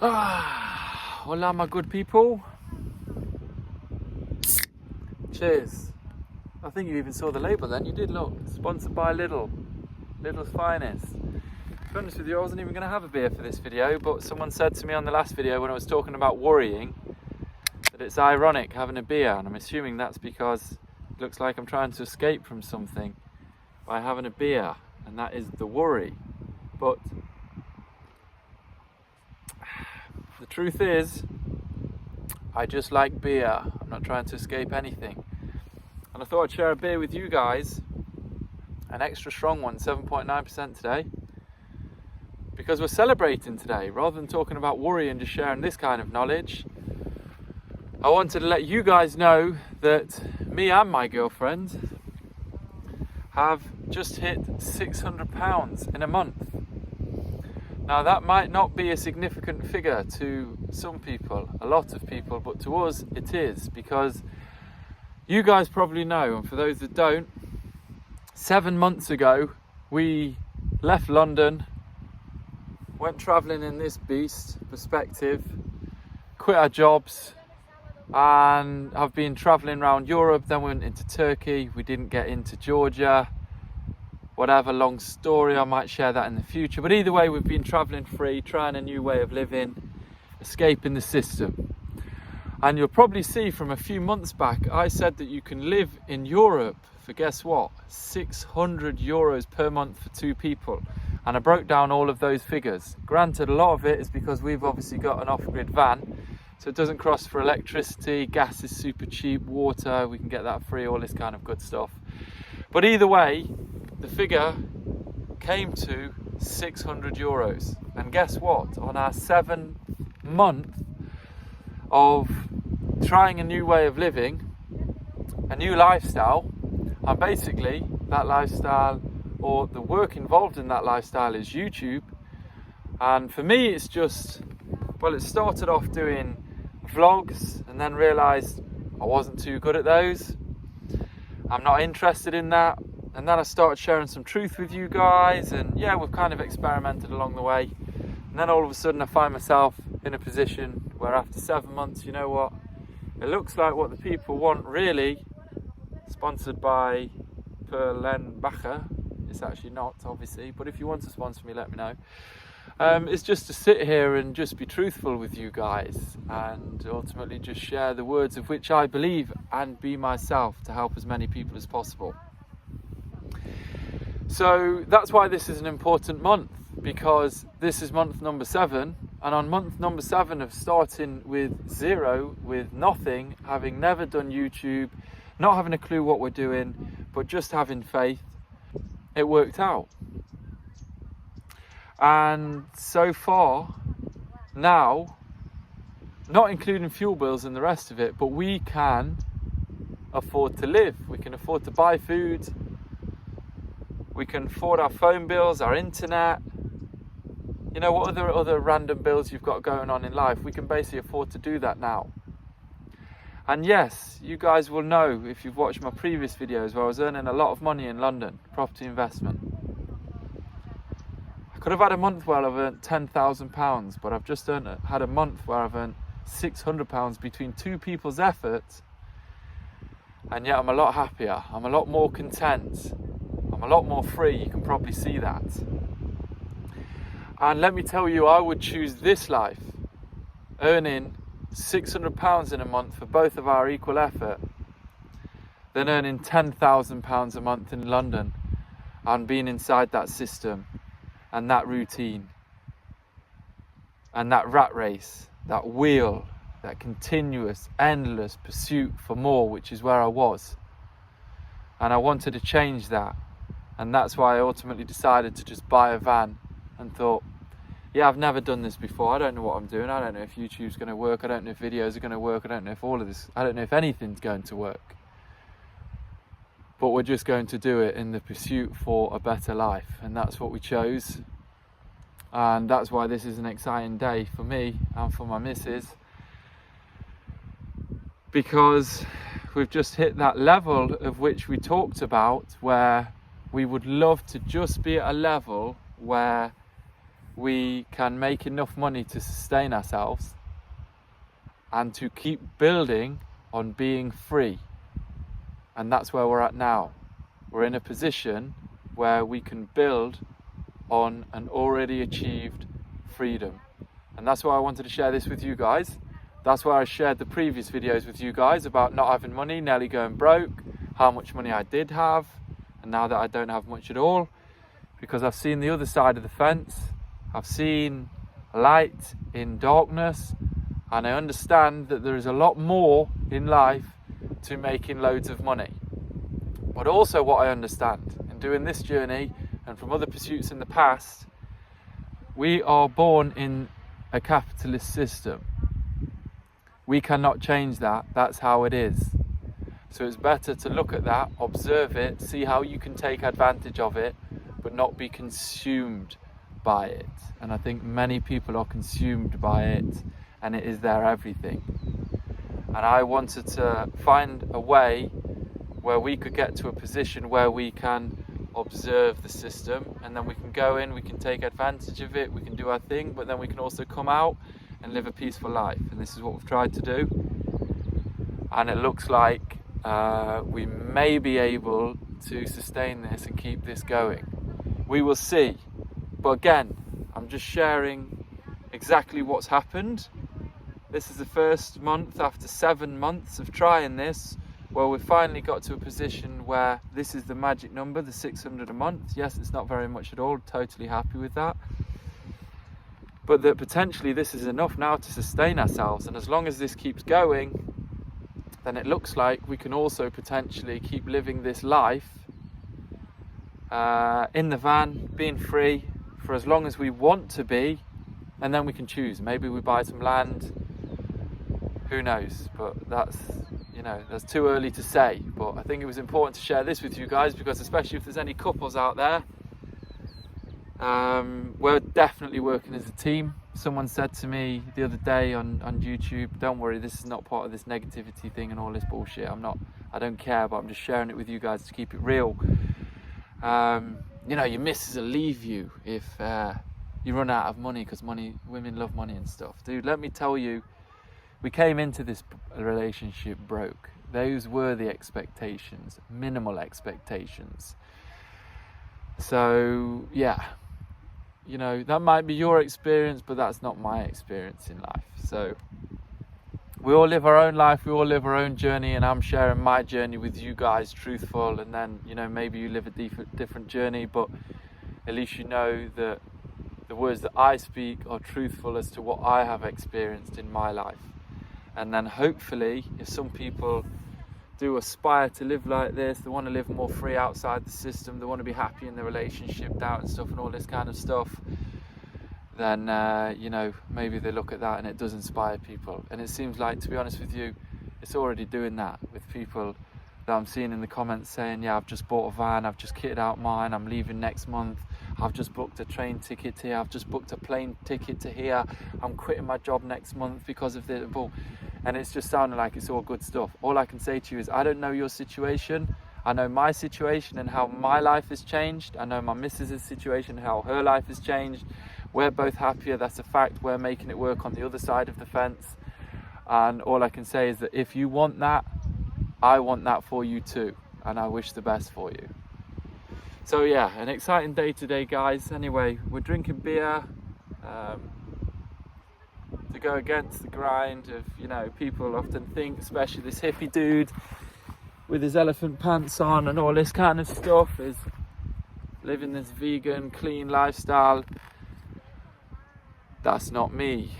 Hola, my good people. Cheers. I think you even saw the label then. You did, look. Sponsored by Lidl's Finest. To be honest with you, I wasn't even going to have a beer for this video, but someone said to me on the last video when I was talking about worrying that it's ironic having a beer, and I'm assuming that's because it looks like I'm trying to escape from something by having a beer, and that is the worry. But the truth is, I just like beer. I'm not trying to escape anything. And I thought I'd share a beer with you guys, an extra strong one, 7.9% today, because we're celebrating today. Rather than talking about worry and just sharing this kind of knowledge, I wanted to let you guys know that me and my girlfriend have just hit £600 in a month. Now that might not be a significant figure to some people, a lot of people, but to us it is, because you guys probably know, and for those that don't, 7 months ago we left London, went travelling in this beast, Perspective, quit our jobs, and have been travelling around Europe. Then we went into Turkey, we didn't get into Georgia, whatever, long story, I might share that in the future. But either way, we've been travelling free, trying a new way of living, escaping the system. And you'll probably see from a few months back, I said that you can live in Europe for, guess what, €600 per month for 2 people. And I broke down all of those figures. Granted, a lot of it is because we've obviously got an off-grid van, so it doesn't cost for electricity, gas is super cheap, water, we can get that free, all this kind of good stuff. But either way, the figure came to €600. And guess what? On our 7th month of trying a new way of living, a new lifestyle, and basically that lifestyle, or the work involved in that lifestyle, is YouTube. And for me, it's just, well, it started off doing vlogs and then realised I wasn't too good at those. I'm not interested in that. And then I started sharing some truth with you guys, and yeah, we've kind of experimented along the way. And then all of a sudden I find myself in a position where after 7 months, you know what, it looks like what the people want really, sponsored by Perlenbacher. It's actually not, obviously, but if you want to sponsor me, let me know. It's just to sit here and just be truthful with you guys, and ultimately just share the words of which I believe and be myself to help as many people as possible. So that's why this is an important month, because this is month number 7, and on month number 7 of starting with zero, with nothing, having never done YouTube, not having a clue what we're doing, but just having faith, it worked out. And so far now, not including fuel bills and the rest of it, but we can afford to live, we can afford to buy food, we can afford our phone bills, our internet, you know, what other random bills you've got going on in life, we can basically afford to do that now. And yes, you guys will know if you've watched my previous videos where I was earning a lot of money in London, property investment. I could have had a month where I've earned £10,000, but I've just had a month where I've earned £600 between 2 people's efforts, and yet I'm a lot happier, I'm a lot more content, I'm a lot more free, you can probably see that. And let me tell you, I would choose this life, earning £600 in a month for both of our equal effort, than earning £10,000 a month in London and being inside that system and that routine and that rat race, that wheel, that continuous, endless pursuit for more, which is where I was. And I wanted to change that. And that's why I ultimately decided to just buy a van and thought, yeah, I've never done this before. I don't know what I'm doing. I don't know if YouTube's going to work. I don't know if videos are going to work. I don't know if all of this, I don't know if anything's going to work. But we're just going to do it in the pursuit for a better life. And that's what we chose. And that's why this is an exciting day for me and for my missus. Because we've just hit that level of which we talked about, where we would love to just be at a level where we can make enough money to sustain ourselves and to keep building on being free. And that's where we're at now. We're in a position where we can build on an already achieved freedom. And that's why I wanted to share this with you guys. That's why I shared the previous videos with you guys about not having money, nearly going broke, how much money I did have, and now that I don't have much at all, because I've seen the other side of the fence. I've seen light in darkness, and I understand that there is a lot more in life to making loads of money. But also what I understand in doing this journey and from other pursuits in the past, we are born in a capitalist system. We cannot change that. That's how it is. So it's better to look at that, observe it, see how you can take advantage of it, but not be consumed by it. And I think many people are consumed by it, and it is their everything. And I wanted to find a way where we could get to a position where we can observe the system, and then we can go in, we can take advantage of it, we can do our thing, but then we can also come out and live a peaceful life. And this is what we've tried to do. And it looks like we may be able to sustain this and keep this going. We will see. But again, I'm just sharing exactly what's happened. This is the first month after 7 months of trying this, where we finally got to a position where this is the magic number, the 600 a month. Yes, it's not very much at all, totally happy with that. But that potentially this is enough now to sustain ourselves. And as long as this keeps going, then it looks like we can also potentially keep living this life in the van, being free for as long as we want to be, and then we can choose. Maybe we buy some land, who knows, but that's too early to say. But I think it was important to share this with you guys, because especially if there's any couples out there, we're definitely working as a team. Someone said to me the other day on YouTube, don't worry, this is not part of this negativity thing and all this bullshit. I don't care, but I'm just sharing it with you guys to keep it real. Your missus will leave you if you run out of money, because women love money and stuff. Dude, let me tell you, we came into this relationship broke. Those were the expectations, minimal expectations. So yeah, that might be your experience, but that's not my experience in life. So we all live our own life, we all live our own journey, and I'm sharing my journey with you guys, truthful. And then maybe you live a different journey, but at least you know that the words that I speak are truthful as to what I have experienced in my life. And then hopefully, if some people do aspire to live like this, they want to live more free outside the system, they want to be happy in their relationship, doubt and stuff and all this kind of stuff, then maybe they look at that and it does inspire people. And it seems like, to be honest with you, it's already doing that with people that I'm seeing in the comments saying, yeah, I've just bought a van, I've just kitted out mine, I'm leaving next month, I've just booked a train ticket here, I've just booked a plane ticket to here, I'm quitting my job next month because of this. And it's just sounding like it's all good stuff. All I can say to you is, I don't know your situation. I know my situation and how my life has changed. I know my missus' situation, how her life has changed. We're both happier, that's a fact. We're making it work on the other side of the fence. And all I can say is that if you want that, I want that for you too. And I wish the best for you. So yeah, an exciting day today, guys. Anyway, we're drinking beer. To go against the grind of, people often think, especially this hippie dude with his elephant pants on and all this kind of stuff, is living this vegan, clean lifestyle. That's not me.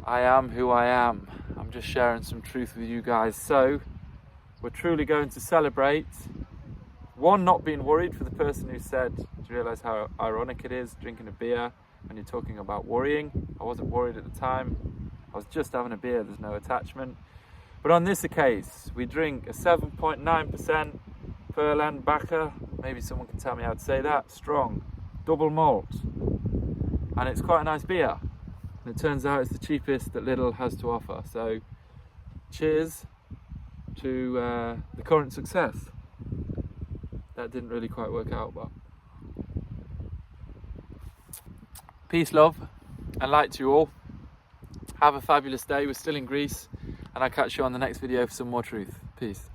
I am who I am. I'm just sharing some truth with you guys. So we're truly going to celebrate. One, not being worried, for the person who said, do you realise how ironic it is drinking a beer when you're talking about worrying? I wasn't worried at the time. I was just having a beer, there's no attachment. But on this occasion, we drink a 7.9% Perland Backer. Maybe someone can tell me how to say that. Strong, double malt. And it's quite a nice beer. And it turns out it's the cheapest that Lidl has to offer. So cheers to the current success. That didn't really quite work out, but Peace, love, and light to you all. Have a fabulous day. We're still in Greece, and I'll catch you on the next video for some more truth. Peace.